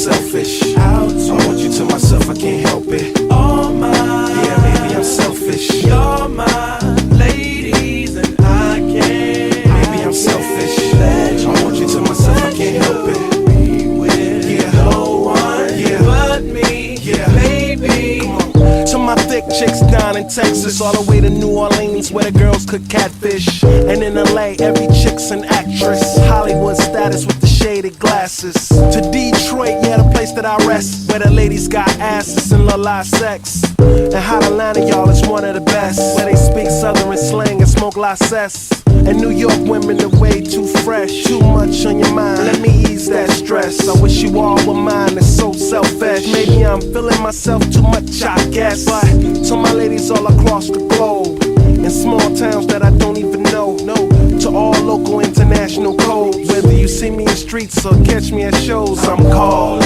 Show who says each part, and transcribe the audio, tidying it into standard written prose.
Speaker 1: selfish. I want you to myself, I can't help it. All mine. Yeah, maybe I'm selfish. You're my ladies and I can't. Maybe I'm selfish. I want you to myself, I can't help it. No one but me. Yeah, baby. To my thick chicks down in Texas, all the way to New Orleans where the girls cook catfish. And in LA, every chick's an actress. Hollywood status with the shaded glasses. To Detroit, yeah, the place that I rest, where the ladies got asses and love live sex. And hot Atlanta, y'all, is one of the best, where they speak southern slang and smoke la cess. And New York women are way too fresh. Too much on your mind, let me ease that stress. I wish you all were mine, it's so selfish. Maybe I'm feeling myself too much, I guess. But to my ladies all across the globe, in small towns that I don't even know, to all local international codes, whether you see me in streets or catch me at shows, I'm called